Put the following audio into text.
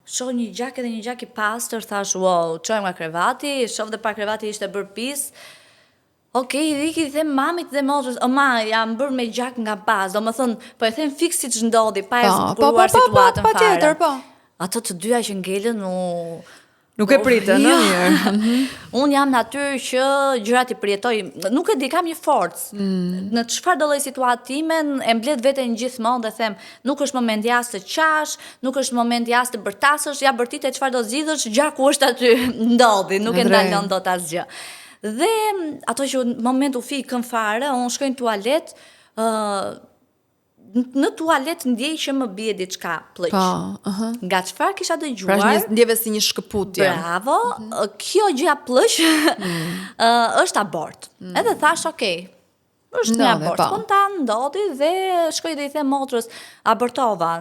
shoh një gjak edhe një gjak i pastër, thash, wow, çojmë nga krevati, shoh dhe pa krevati ishte bërë pis. Okej, Riki i them mamit dhe motrës, o ma, jam bërë me gjak nga bazë, do më thënë, po e them fix si që ndodhi, pa e zbukuruar situatën fare. Pa tjetër, po. Ato të dyja që ngelen, Nuk e pritën, në mirë. Unë jam në aty që gjërat i përjetoj, nuk e di, kam një forcë. Në çfarë do lloj situatë time, e mbledh veten gjithmonë dhe them, nuk është moment jas të qash, nuk është moment jas të bërtasësh, ja bërtite çfarë do zgjidhësh, gjaku është aty, ndodhi, nuk e ndalon dot asgjë. Dhe ato që në moment u fikën fare, unë shkoj në tualet, në tualet ndjej që më bie diçka plëq. Nga çfarë kisha dëgjuar? Pra ndjeve si një shkëputje. Bravo. Kjo gjëja plëq është abort. Edhe thash, okay, është një abort spontan, ndodhi dhe shkoj dhe i them motrës, abortova.